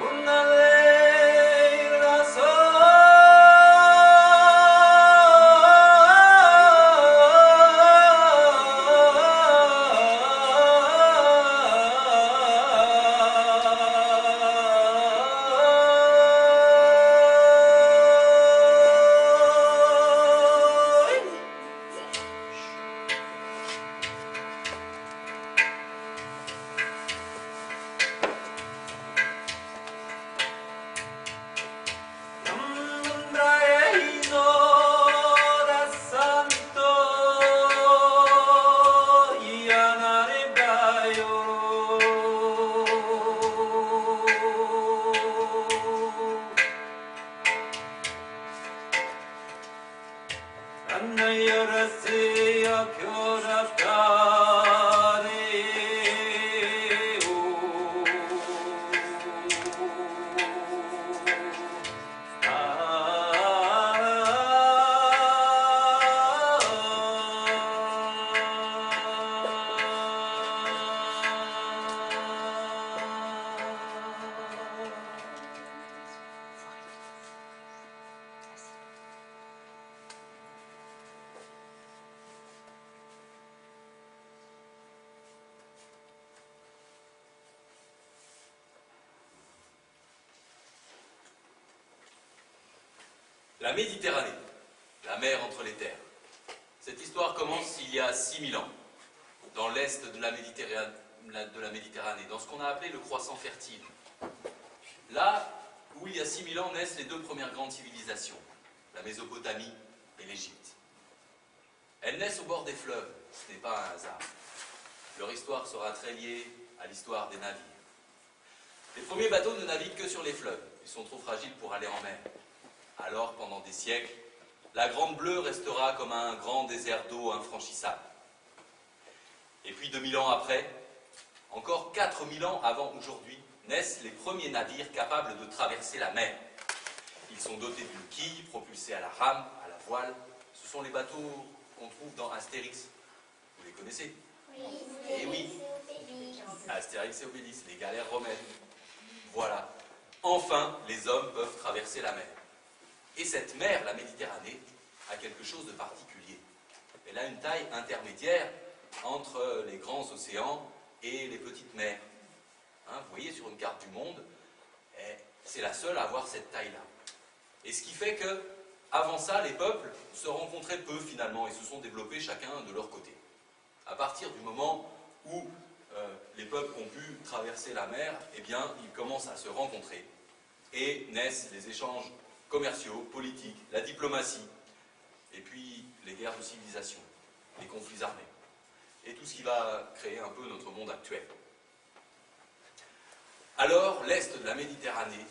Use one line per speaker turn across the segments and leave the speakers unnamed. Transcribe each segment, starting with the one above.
una ley
La Méditerranée, la mer entre les terres. Cette histoire commence il y a 6000 ans, dans l'est de la Méditerranée, dans ce qu'on a appelé le croissant fertile. Là où il y a 6000 ans naissent les deux premières grandes civilisations, la Mésopotamie et l'Égypte. Elles naissent au bord des fleuves, ce n'est pas un hasard. Leur histoire sera très liée à l'histoire des navires. Les premiers bateaux ne naviguent que sur les fleuves, ils sont trop fragiles pour aller en mer. Alors, pendant des siècles, la Grande Bleue restera comme un grand désert d'eau infranchissable. Et puis 2000 ans après, encore 4000 ans avant aujourd'hui, naissent les premiers navires capables de traverser la mer. Ils sont dotés d'une quille, propulsés à la rame, à la voile. Ce sont les bateaux qu'on trouve dans Astérix. Vous les connaissez?
Oui.
Eh oui, Astérix et Obélix, les galères romaines. Voilà. Enfin, les hommes peuvent traverser la mer. Et cette mer, la Méditerranée, a quelque chose de particulier. Elle a une taille intermédiaire entre les grands océans et les petites mers. Hein, vous voyez sur une carte du monde, c'est la seule à avoir cette taille-là. Et ce qui fait que, avant ça, les peuples se rencontraient peu finalement et se sont développés chacun de leur côté. À partir du moment où les peuples ont pu traverser la mer, eh bien, ils commencent à se rencontrer et naissent les échanges commerciaux, politiques, la diplomatie, et puis les guerres de civilisation, les conflits armés, et tout ce qui va créer un peu notre monde actuel. Alors, l'Est de la Méditerranée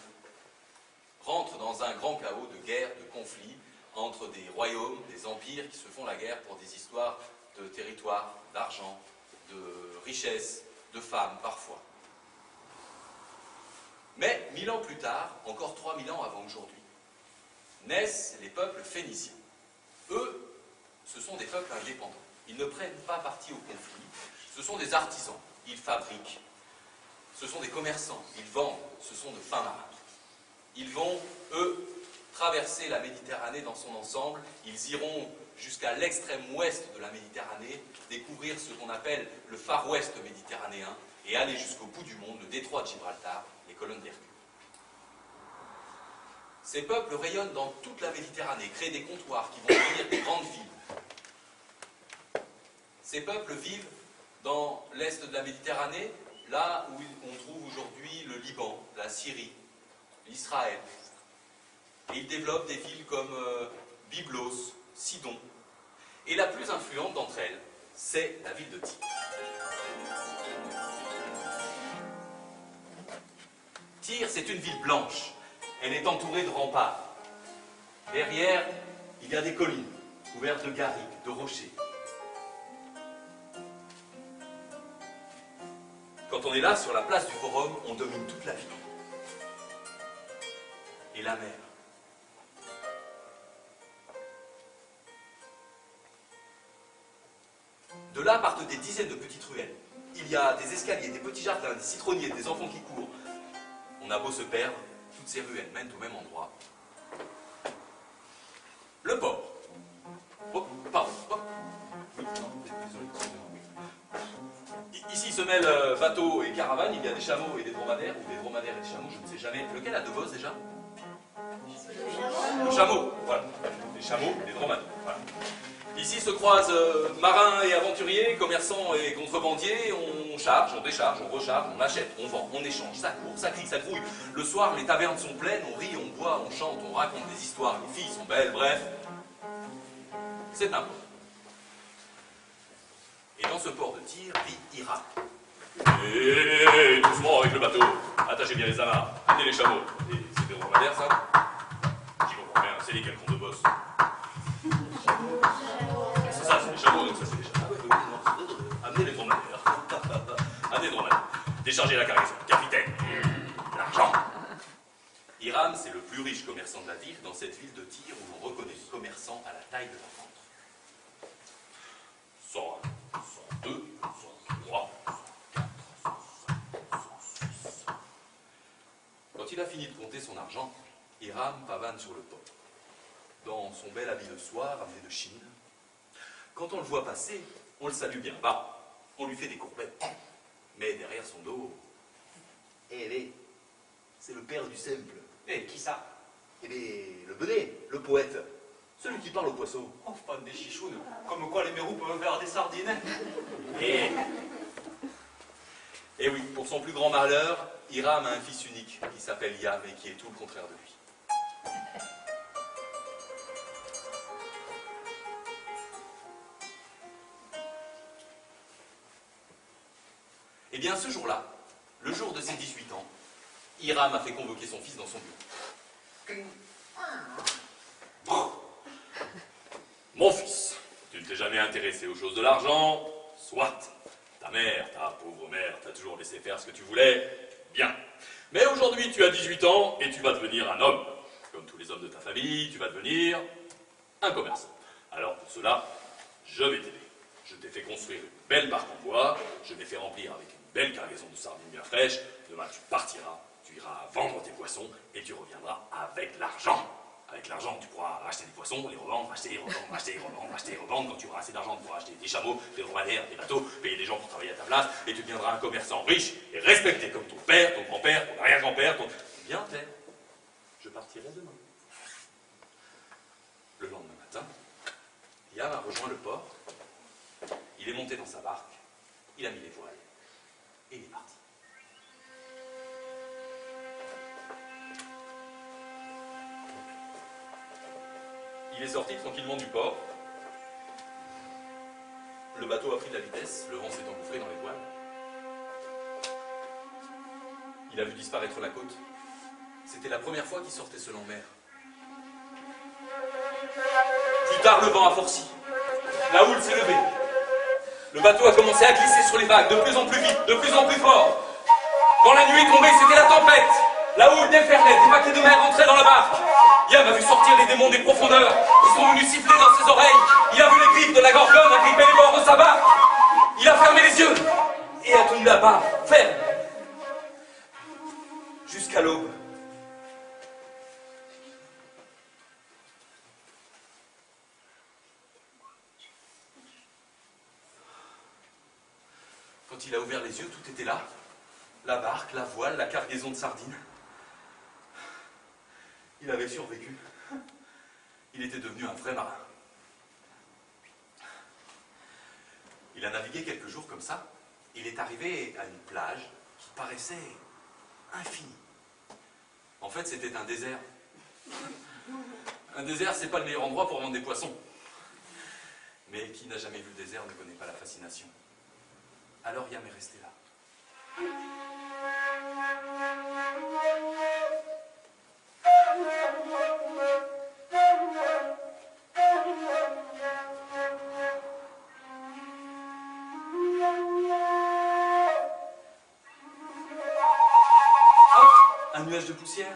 rentre dans un grand chaos de guerres, de conflits, entre des royaumes, des empires qui se font la guerre pour des histoires de territoire, d'argent, de richesse, de femmes parfois. Mais 1000 ans plus tard, encore 3000 ans avant aujourd'hui, naissent les peuples phéniciens. Eux, ce sont des peuples indépendants. Ils ne prennent pas parti au conflit. Ce sont des artisans. Ils fabriquent. Ce sont des commerçants. Ils vendent. Ce sont de fins marins. Ils vont, eux, traverser la Méditerranée dans son ensemble. Ils iront jusqu'à l'extrême ouest de la Méditerranée, découvrir ce qu'on appelle le Far West méditerranéen et aller jusqu'au bout du monde, le détroit de Gibraltar, les colonnes d'Hercule. Ces peuples rayonnent dans toute la Méditerranée, créent des comptoirs qui vont devenir des grandes villes. Ces peuples vivent dans l'est de la Méditerranée, là où on trouve aujourd'hui le Liban, la Syrie, l'Israël. Et ils développent des villes comme Byblos, Sidon. Et la plus influente d'entre elles, c'est la ville de Tyr. Tyr, c'est une ville blanche. Elle est entourée de remparts. Derrière, il y a des collines, couvertes de garrigues, de rochers. Quand on est là, sur la place du Forum, on domine toute la ville. Et la mer. De là partent des dizaines de petites ruelles. Il y a des escaliers, des petits jardins, des citronniers, des enfants qui courent. On On a beau se perdre, toutes ces rues, elles mènent au même endroit. Le port. Oh, pardon. Oh. Oui, non, désolé, excusez-moi. Ici se mêlent bateaux et caravanes, il y a des chameaux et des dromadaires, ou des dromadaires et des chameaux, je ne sais jamais. Lequel a deux bosses déjà? Le chameau, voilà. Les chameaux, les dromadaires, voilà. Ici se croisent marins et aventuriers, commerçants et contrebandiers, on charge, on décharge, on recharge, on achète, on vend, on échange, ça court, ça crie, ça grouille. Le soir, les tavernes sont pleines, on rit, on boit, on chante, on raconte des histoires, les filles sont belles, bref. C'est un port. Et dans ce port de Tyr vit Hiram. Et doucement avec le bateau, attachez bien les amarres, amenez les chameaux. Et c'est des dromadaires, ça? J'y comprends rien, c'est lesquels qu'on de bosse? C'est ça, c'est les chameaux, donc ça c'est les chameaux. Amenez les dromadaires. Amenez les dromadaires. Déchargez la cargaison. Capitaine, l'argent. Hiram, c'est le plus riche commerçant de la ville, dans cette ville de Tyr où l'on reconnaît les commerçants à la taille de leur ventre. 101, 102, 103, 104, 106. Quand il a fini de compter son argent, Hiram pavane sur le port. Dans son bel habit de soie, ramené de Chine. Quand on le voit passer, on le salue bien bas. On lui fait des courbettes. Mais derrière son dos... c'est le père du simple.
Qui ça?
Le Benet, le poète. Celui qui parle aux poissons.
Oh, fan des chichounes. Comme quoi les mérous peuvent faire des sardines.
Et oui, pour son plus grand malheur, Hiram a un fils unique qui s'appelle Yam et qui est tout le contraire de lui. Eh bien, ce jour-là, le jour de ses 18 ans, Hiram a fait convoquer son fils dans son bureau. Mon fils, tu ne t'es jamais intéressé aux choses de l'argent, soit. Ta mère, ta pauvre mère, t'a toujours laissé faire ce que tu voulais, bien. Mais aujourd'hui, tu as 18 ans et tu vas devenir un homme. Comme tous les hommes de ta famille, tu vas devenir un commerçant. Alors pour cela, je vais t'aider. Je t'ai fait construire une belle barque en bois, je l'ai fait remplir avec une belle cargaison de sardines bien fraîches. Demain, tu partiras, tu iras vendre tes poissons et tu reviendras avec l'argent. Avec l'argent, tu pourras acheter des poissons, les revendre, acheter, revendre, acheter, revendre, acheter, revendre. Quand tu auras assez d'argent, tu pourras acheter des chameaux, des dromadaires, des bateaux, payer des gens pour travailler à ta place, et tu deviendras un commerçant riche et respecté comme ton père, ton grand-père, ton arrière-grand-père, ton... Bien, père, je partirai demain. Le lendemain matin, Yam a rejoint le port, il est monté dans sa barque, il a mis les voiles, et il est parti. Il est sorti tranquillement du port. Le bateau a pris de la vitesse, le vent s'est engouffré dans les voiles. Il a vu disparaître la côte. C'était la première fois qu'il sortait seul en mer. Plus tard, le vent a forci. La houle s'est levée. Le bateau a commencé à glisser sur les vagues, de plus en plus vite, de plus en plus fort. Quand la nuit est tombée, c'était la tempête. La houle déferlait, des paquets de mer entraient dans la barque. Yam a vu sortir les démons des profondeurs. Ils sont venus siffler dans ses oreilles. Il a vu les griffes de la gorgone agripper les bords de sa barque. Il a fermé les yeux et a tenu la barre ferme jusqu'à l'aube. Quand il a ouvert les yeux, tout était là. La barque, la voile, la cargaison de sardines. Il avait survécu. Il était devenu un vrai marin. Il a navigué quelques jours comme ça. Il est arrivé à une plage qui paraissait infinie. En fait, c'était un désert. Un désert, c'est pas le meilleur endroit pour vendre des poissons. Mais qui n'a jamais vu le désert ne connaît pas la fascination. Alors Yam est resté là. Un nuage de poussière.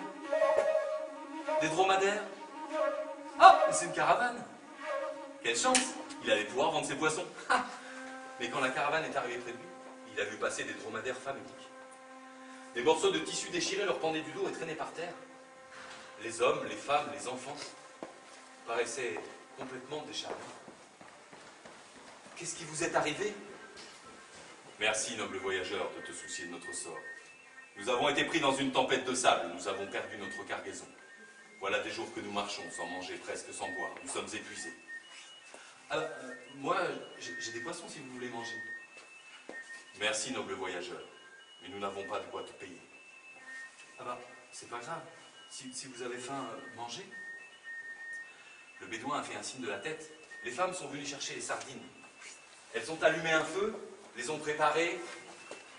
Des dromadaires. Ah, mais c'est une caravane. Quelle chance. Il allait pouvoir vendre ses poissons. Mais quand la caravane est arrivée près de lui, il a vu passer des dromadaires faméliques. Des morceaux de tissu déchirés leur pendaient du dos et traînaient par terre. Les hommes, les femmes, les enfants paraissaient complètement décharnés. Qu'est-ce qui vous est arrivé? Merci, noble voyageur, de te soucier de notre sort. Nous avons été pris dans une tempête de sable, nous avons perdu notre cargaison. Voilà des jours que nous marchons, sans manger, presque sans boire. Nous sommes épuisés. Alors, moi, j'ai des poissons si vous voulez manger. Merci, noble voyageur, mais nous n'avons pas de quoi te payer. Ah bah, c'est pas grave. Si vous avez faim, mangez. Le bédouin a fait un signe de la tête. Les femmes sont venues chercher les sardines. Elles ont allumé un feu, les ont préparées,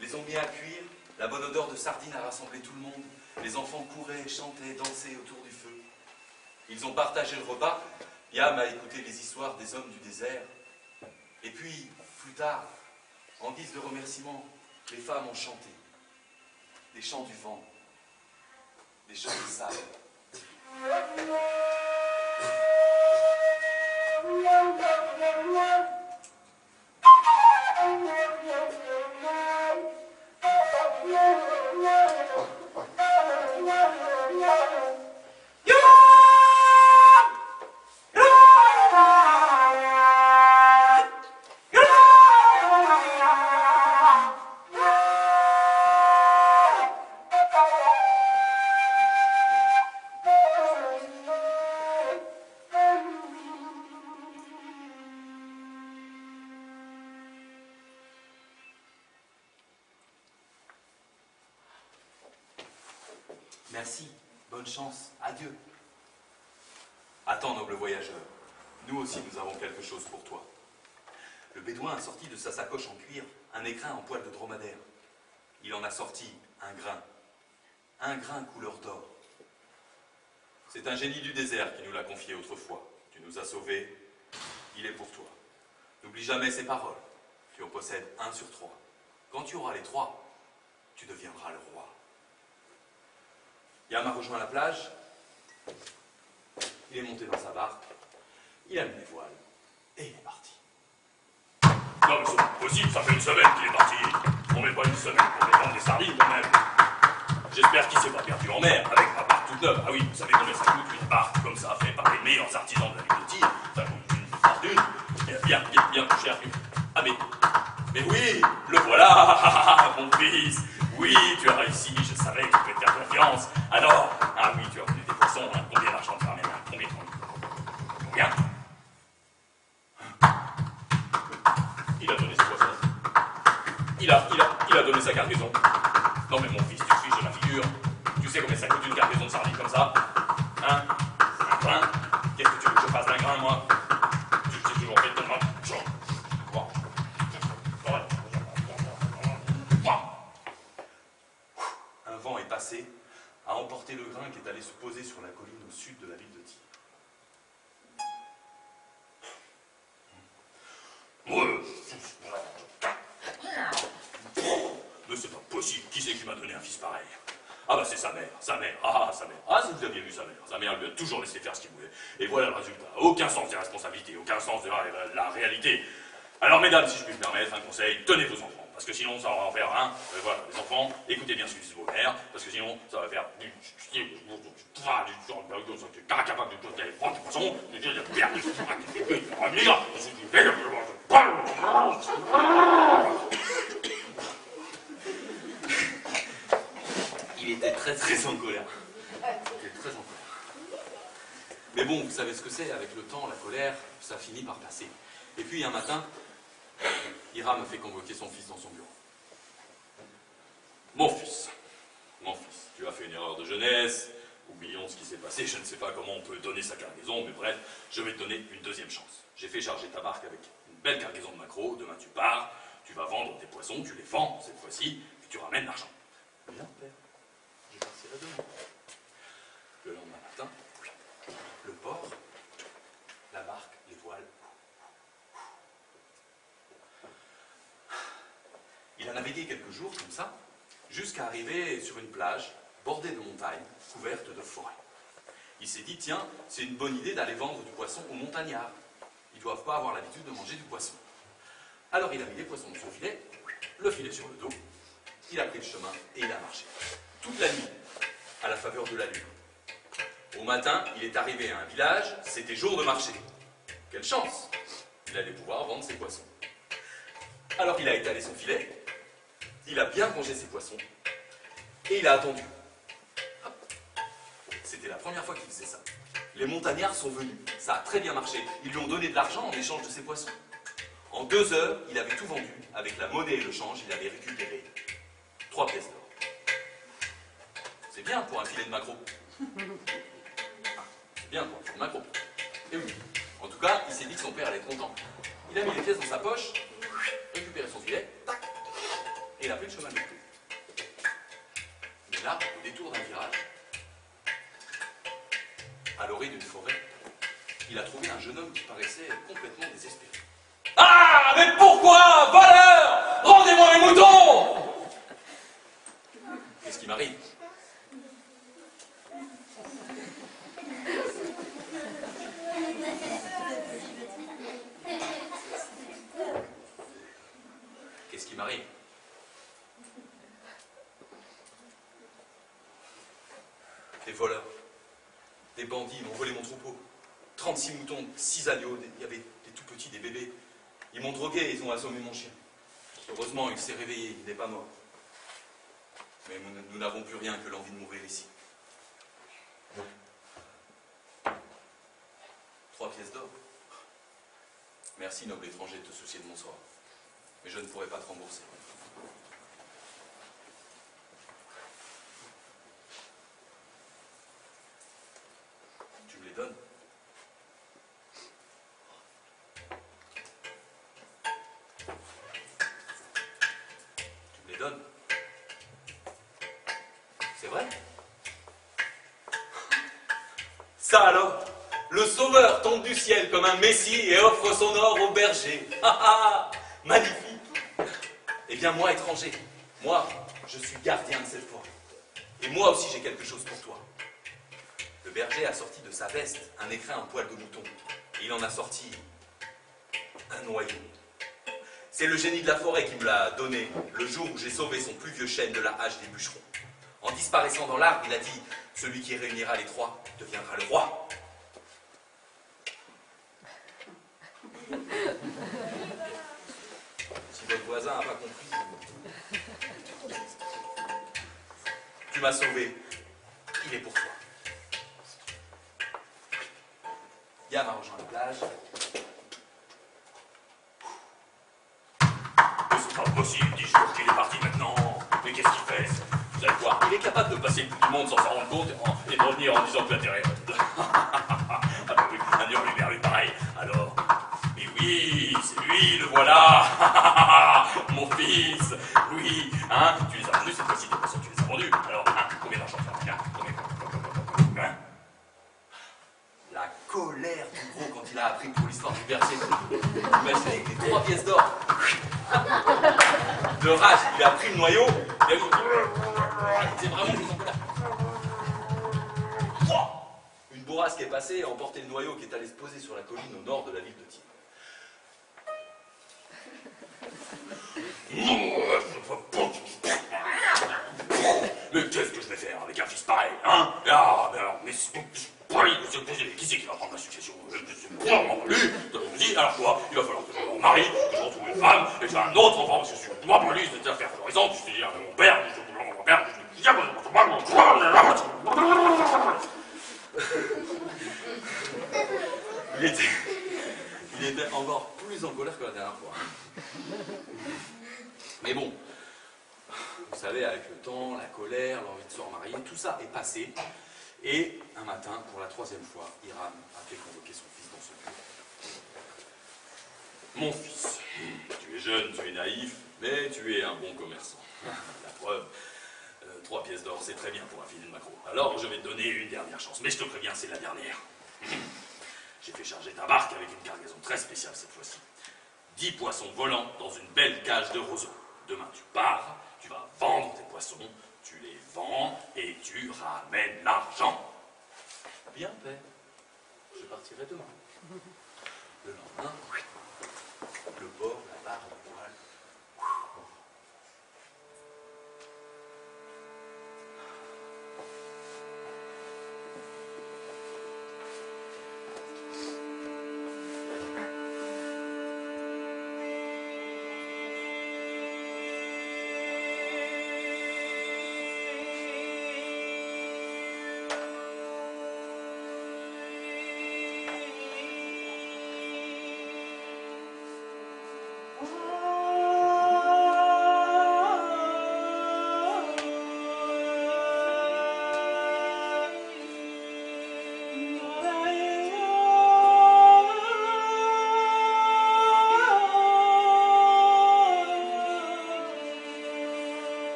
les ont mis à cuire. La bonne odeur de sardines a rassemblé tout le monde. Les enfants couraient, chantaient, dansaient autour du feu. Ils ont partagé le repas. Yam a écouté les histoires des hommes du désert. Et puis, plus tard, en guise de remerciement, les femmes ont chanté. Des chants du vent, des chants de sable. Merci, bonne chance, adieu. Attends, noble voyageur, nous aussi nous avons quelque chose pour toi. Le bédouin a sorti de sa sacoche en cuir un écrin en poil de dromadaire. Il en a sorti un grain couleur d'or. C'est un génie du désert qui nous l'a confié autrefois. Tu nous as sauvés, il est pour toi. N'oublie jamais ces paroles, tu en possèdes 1 sur 3. Quand tu auras les 3, tu deviendras le roi. Yam a rejoint la plage, il est monté dans sa barque, il a mis les voiles, et il est parti.
Non mais c'est pas possible, ça fait une semaine qu'il est parti. On met pas une semaine pour défendre des sardines quand même. J'espère qu'il s'est pas perdu en mer, avec ma barque toute neuve. Ah oui, vous savez combien ça coûte une barque comme ça, fait par les meilleurs artisans de la ville de Tyr. Ça coûte une fortune, et bien plus cher que... Ah mais oui, le voilà, mon fils. Oui, tu as réussi, je savais que tu pouvais te faire confiance. Alors, ah oui, tu as obtenu des poissons, hein. Combien d'argent tu ramènes? Combien? Il a donné ses poissons. Il a donné sa cargaison. Non mais mon fils, tu fiches de ma figure. Tu sais combien ça coûte une cargaison de sardines comme ça? Hein? Un grain? Qu'est-ce que tu veux que je fasse d'un grain, moi? Tu t'es toujours fait de ton argent.
Un vent est passé, a emporté le grain qui est allé se poser sur la colline au sud de la ville de Tyr.
Mais c'est pas possible, qui c'est qui m'a donné un fils pareil? Ah bah c'est sa mère. Ah, si vous aviez vu sa mère lui a toujours laissé faire ce qu'il voulait. Et voilà le résultat, aucun sens des responsabilités, aucun sens de la réalité. Alors mesdames, si je puis me permettre, un conseil, tenez vos enfants. Parce que sinon, ça va en faire un. Voilà, les enfants, écoutez bien ce que disent vos mères, parce que sinon, ça va faire du
Il était très en colère. Il était très en colère. Mais bon, vous savez ce que c'est, avec le temps, la colère, ça finit par passer. Et puis un matin, Hiram a fait convoquer son fils dans son bureau.
Mon fils, tu as fait une erreur de jeunesse, oublions ce qui s'est passé, je ne sais pas comment on peut donner sa cargaison, mais bref, je vais te donner une deuxième chance. J'ai fait charger ta barque avec une belle cargaison de maquereaux, demain tu pars, tu vas vendre tes poissons, tu les vends cette fois-ci, et tu ramènes l'argent.
Bien, père, je partirai demain. Le lendemain matin, le port, la barque, les voiles. Il a navigué quelques jours comme ça, jusqu'à arriver sur une plage bordée de montagnes, couverte de forêts. Il s'est dit, tiens, c'est une bonne idée d'aller vendre du poisson aux montagnards. Ils ne doivent pas avoir l'habitude de manger du poisson. Alors il a mis les poissons dans son filet, le filet sur le dos, il a pris le chemin et il a marché. Toute la nuit, à la faveur de la lune. Au matin, il est arrivé à un village, c'était jour de marché. Quelle chance! Il allait pouvoir vendre ses poissons. Alors il a étalé son filet, il a bien rangé ses poissons, et il a attendu. C'était la première fois qu'il faisait ça. Les montagnards sont venus, ça a très bien marché. Ils lui ont donné de l'argent en échange de ses poissons. En 2 heures, il avait tout vendu. Avec la monnaie et le change, il avait récupéré 3 pièces d'or. C'est bien pour un filet de maquereau. C'est bien pour un filet de maquereau. Et oui. En tout cas, il s'est dit que son père allait être content. Il a mis les pièces dans sa poche, récupéré son filet, tac, et il a pris le chemin de retour. Mais là, au détour d'un virage, à l'orée d'une forêt, il a trouvé un jeune homme qui paraissait complètement désespéré. Ah, mais pourquoi, voleur? Rendez-moi mes moutons! Qu'est-ce qui m'arrive? Qu'est-ce qui m'arrive? Des voleurs, des bandits m'ont volé mon troupeau. 36 moutons, 6 agneaux, il y avait des tout petits, des bébés. Ils m'ont drogué et ils ont assommé mon chien. Heureusement, il s'est réveillé, il n'est pas mort. Mais nous n'avons plus rien que l'envie de mourir ici. 3 pièces d'or. Merci, noble étranger, de te soucier de mon sort. Mais je ne pourrai pas te rembourser. Tu me les donnes? Tu me les donnes? C'est vrai? Ça alors? Le sauveur tombe du ciel comme un messie et offre son or au berger. Magnifique! Eh bien, moi, étranger, moi, je suis gardien de cette forêt. Et moi aussi, j'ai quelque chose pour toi. Le berger a sorti de sa veste un écrin en poil de mouton. Et il en a sorti un noyau. C'est le génie de la forêt qui me l'a donné le jour où j'ai sauvé son plus vieux chêne de la hache des bûcherons. En disparaissant dans l'arbre, il a dit « Celui qui réunira les 3 deviendra le roi ». Si votre voisin n'a pas compris, tu m'as sauvé, il est pour toi. Yam a rejoint la plage.
Mais c'est pas possible, 10 jours qu'il est parti maintenant. Mais qu'est-ce qu'il fait? Vous allez voir, il est capable de passer le bout du monde sans s'en rendre compte et de revenir en disant que la Terre est ronde. Ah bah oui, un hurluberlu lui pareil. Alors, mais oui, c'est lui, le voilà. Mon fils, oui, hein, tu les as vendus cette fois-ci, de toute façon tu les as vendus. Alors, hein, combien d'argent ça fait? Combien?
La colère du gros quand il a appris pour l'histoire du berger. Imaginez que les 3 pièces d'or. De rage, il a pris le noyau. C'est vraiment plus en colère. Une bourrasque est passée et a emporté le noyau qui est allé se poser sur la colline au nord de la ville de Tyr.
Mais qu'est-ce que je vais faire avec un fils pareil, hein? Ah, mais alors, mais qui c'est qui va prendre la succession? Lui, dis, alors quoi? Il va falloir que je me marie, que je retrouve une femme, et que j'ai un autre enfant, parce que je suis moi pour lui, c'est des affaires florisantes, je te dis, mon père,
Il était encore plus en colère que la dernière fois. Mais bon, vous savez, avec le temps, la colère, l'envie de se remarier, tout ça est passé. Et un matin, pour la 3e fois, Hiram a fait convoquer son fils dans son bureau.
Mon fils, tu es jeune, tu es naïf, mais tu es un bon commerçant. La preuve, 3 pièces d'or, c'est très bien pour un filet de maquereau. Alors, je vais te donner une dernière chance, mais je te préviens, c'est la dernière. J'ai fait charger ta barque avec une cargaison très spéciale cette fois-ci. 10 poissons volants dans une belle cage de roseaux. Demain, tu pars, tu vas vendre tes poissons, tu les vends et tu ramènes l'argent.
Bien, père. Je partirai demain. Le lendemain, le port, la barre, le voile.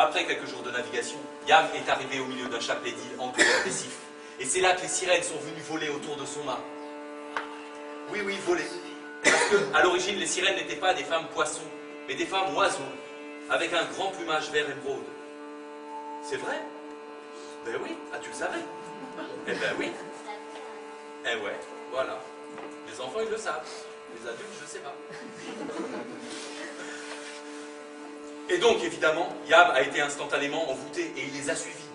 Après quelques jours de navigation, Yam est arrivé au milieu d'un chapelet d'îles entouré de récifs. Et c'est là que les sirènes sont venues voler autour de son mât. Oui, oui, voler. Parce que, à l'origine, les sirènes n'étaient pas des femmes poissons, mais des femmes oiseaux, avec un grand plumage vert émeraude. C'est vrai? Ben oui, ah tu le savais? Eh ben oui. Eh ouais, voilà. Les enfants, ils le savent. Les adultes, je sais pas. Et donc, évidemment, Yam a été instantanément envoûté et il les a suivis.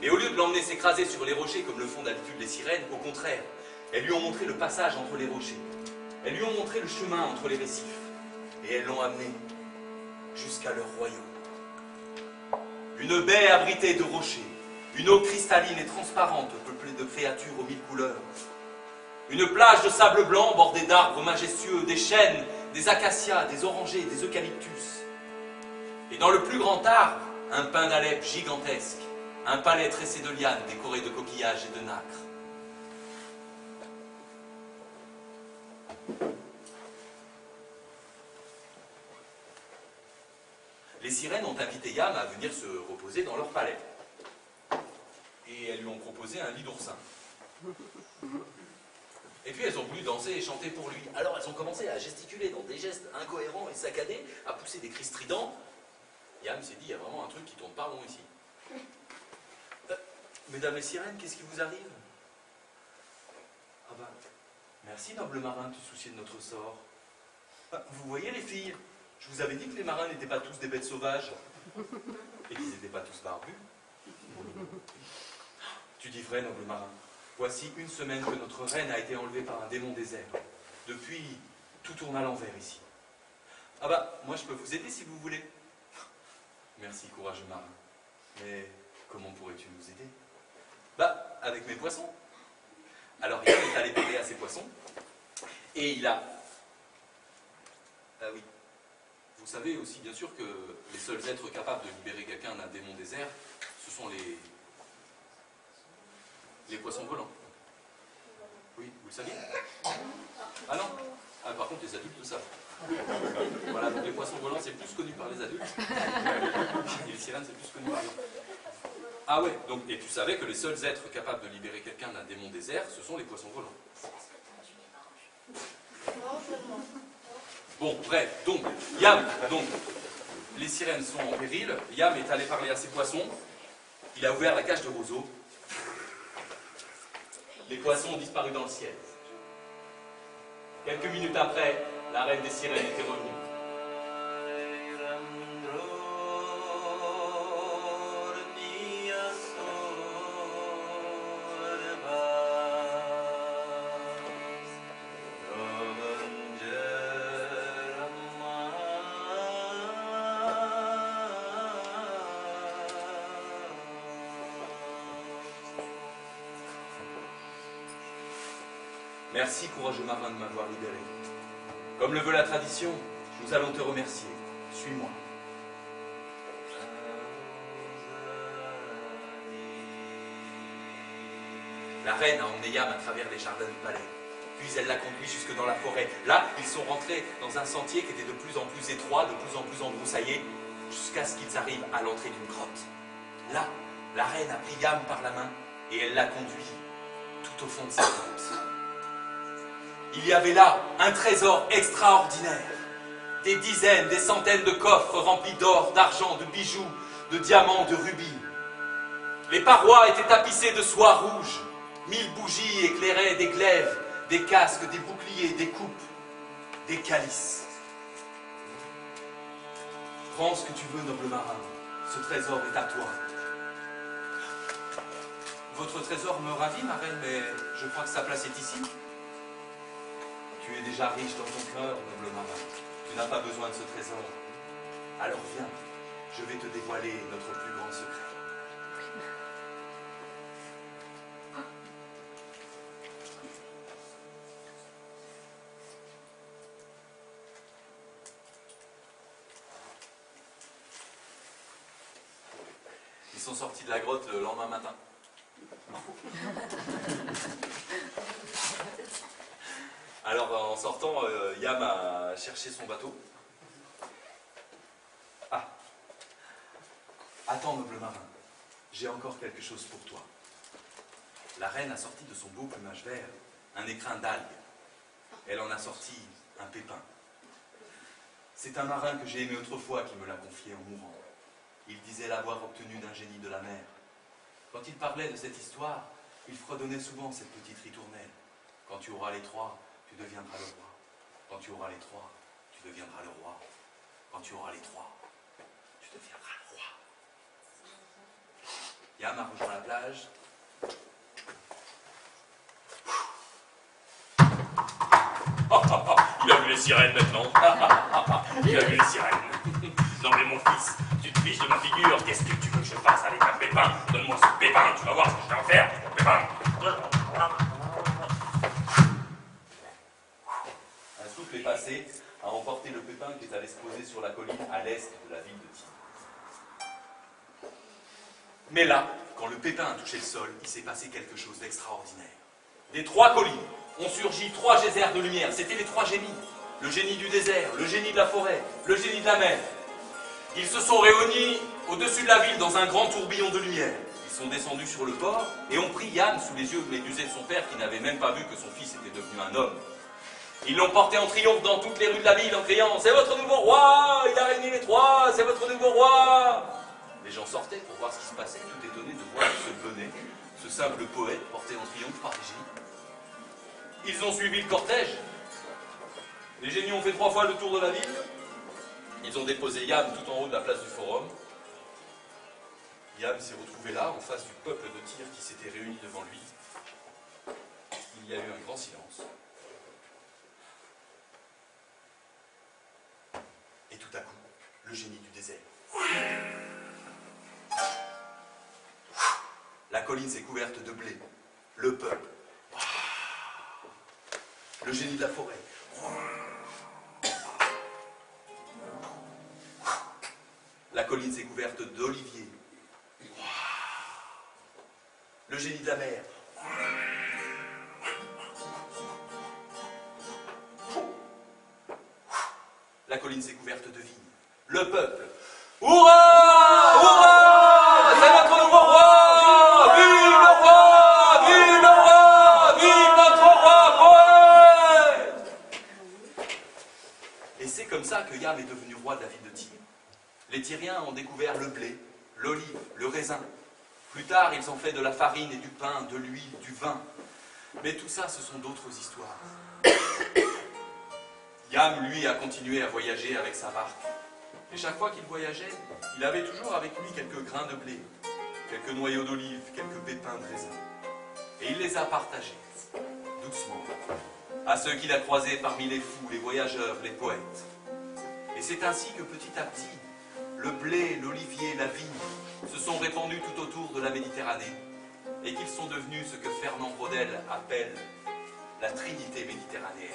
Mais au lieu de l'emmener s'écraser sur les rochers comme le font d'habitude les sirènes, au contraire, elles lui ont montré le passage entre les rochers. Elles lui ont montré le chemin entre les récifs. Et elles l'ont amené jusqu'à leur royaume. Une baie abritée de rochers, une eau cristalline et transparente peuplée de créatures aux mille couleurs. Une plage de sable blanc bordée d'arbres majestueux, des chênes, des acacias, des orangers, des eucalyptus. Et dans le plus grand arbre, un pin d'Alep gigantesque, un palais tressé de lianes décoré de coquillages et de nacres. Les sirènes ont invité Yam à venir se reposer dans leur palais. Et elles lui ont proposé un lit d'oursin. Et puis elles ont voulu danser et chanter pour lui. Alors elles ont commencé à gesticuler dans des gestes incohérents et saccadés, à pousser des cris stridents. Yam s'est dit, il y a vraiment un truc qui tourne pas rond ici. Mesdames les sirènes, qu'est-ce qui vous arrive? Ah bah, merci noble marin de te soucier de notre sort. Vous voyez les filles, je vous avais dit que les marins n'étaient pas tous des bêtes sauvages. Et qu'ils n'étaient pas tous barbus. Tu dis vrai, noble marin. Voici une semaine que notre reine a été enlevée par un démon désert. Depuis, tout tourne à l'envers ici. Ah bah, moi je peux vous aider si vous voulez. Merci, courageux marin. Mais comment pourrais-tu nous aider? Bah, avec mes poissons. Alors Yam est allé parler à ses poissons, et il a... Ah oui. Vous savez aussi bien sûr que les seuls êtres capables de libérer quelqu'un d'un démon désert, ce sont les poissons volants. Oui, vous le saviez? Ah non? Ah, par contre, les adultes le savent. Voilà, donc les poissons volants, c'est plus connu par les adultes. Et les sirènes, c'est plus connu par les enfants. Ah ouais, donc, et tu savais que les seuls êtres capables de libérer quelqu'un d'un démon désert, ce sont les poissons volants. Bon, bref, donc, Yam, les sirènes sont en péril, Yam est allé parler à ses poissons, il a ouvert la cage de roseaux, les poissons ont disparu dans le ciel. Quelques minutes après, la reine des sirènes était revenue. Merci, courageux marin, de m'avoir libéré. Comme le veut la tradition, nous allons te remercier. Suis-moi. La reine a emmené Yam à travers les jardins du palais. Puis elle l'a conduit jusque dans la forêt. Là, ils sont rentrés dans un sentier qui était de plus en plus étroit, de plus en plus embroussaillé, jusqu'à ce qu'ils arrivent à l'entrée d'une grotte. Là, la reine a pris Yam par la main et elle l'a conduit tout au fond de cette grotte. Il y avait là un trésor extraordinaire. Des dizaines, des centaines de coffres remplis d'or, d'argent, de bijoux, de diamants, de rubis. Les parois étaient tapissées de soie rouge. 1000 bougies éclairaient des glaives, des casques, des boucliers, des coupes, des calices. Prends ce que tu veux, noble marin. Ce trésor est à toi. Votre trésor me ravit, ma reine, mais je crois que sa place est ici. Tu es déjà riche dans ton cœur, noble marin. Tu n'as pas besoin de ce trésor. Alors viens, je vais te dévoiler notre plus grand secret. Ils sont sortis de la grotte le lendemain matin. Alors en sortant, Yam a cherché son bateau. Ah. Attends, noble marin, j'ai encore quelque chose pour toi. La reine a sorti de son beau plumage vert un écrin d'algues. Elle en a sorti un pépin. C'est un marin que j'ai aimé autrefois qui me l'a confié en mourant. Il disait l'avoir obtenu d'un génie de la mer. Quand il parlait de cette histoire, il fredonnait souvent cette petite ritournelle. Quand tu auras les trois, tu deviendras le roi. Quand tu auras les trois, tu deviendras le roi. Quand tu auras les trois, tu deviendras le roi. Yam a rejoint la plage.
Il a vu les sirènes maintenant. Il a vu les sirènes. Non mais mon fils, tu te fiches de ma figure. Qu'est-ce que tu veux que je fasse avec un pépin? Donne-moi ce pépin, tu vas voir ce que je vais en faire. Mon pépin.
Un souffle est passé, a emporté le pépin qui est allé se poser sur la colline à l'est de la ville de Tyr. Mais là, quand le pépin a touché le sol, il s'est passé quelque chose d'extraordinaire. Des trois collines ont surgi trois geysers de lumière. C'étaient les trois génies. Le génie du désert, le génie de la forêt, le génie de la mer. Ils se sont réunis au-dessus de la ville dans un grand tourbillon de lumière. Ils sont descendus sur le port et ont pris Yam sous les yeux médusés de son père qui n'avait même pas vu que son fils était devenu un homme. Ils l'ont porté en triomphe dans toutes les rues de la ville en criant « C'est votre nouveau roi! Il a réuni les trois! C'est votre nouveau roi !» Les gens sortaient pour voir ce qui se passait, tout étonnés de voir ce bonnet, ce simple poète porté en triomphe par les génies. Ils ont suivi le cortège. Les génies ont fait 3 fois le tour de la ville. Ils ont déposé Yam tout en haut de la place du forum. Yam s'est retrouvé là, en face du peuple de Tyr qui s'était réuni devant lui. Il y a eu un grand silence. Et tout à coup, le génie du désert. La colline s'est couverte de blé. Le peuple. Le génie de la forêt. La colline s'est couverte d'oliviers. Le génie de la mer. La colline s'est couverte de vignes. Le peuple. Hurrah! Hurrah! C'est notre nouveau roi! Vive le roi! Vive le roi! Vive notre roi poète! Et c'est comme ça que Yam est devenu roi de la ville de Tyr. Les Tyriens ont découvert le blé, l'olive, le raisin. Plus tard, ils ont fait de la farine et du pain, de l'huile, du vin. Mais tout ça, ce sont d'autres histoires. Yam, lui, a continué à voyager avec sa barque. Et chaque fois qu'il voyageait, il avait toujours avec lui quelques grains de blé, quelques noyaux d'olive, quelques pépins de raisin. Et il les a partagés, doucement, à ceux qu'il a croisés parmi les fous, les voyageurs, les poètes. Et c'est ainsi que petit à petit, le blé, l'olivier, la vigne se sont répandus tout autour de la Méditerranée et qu'ils sont devenus ce que Fernand Braudel appelle la Trinité méditerranéenne.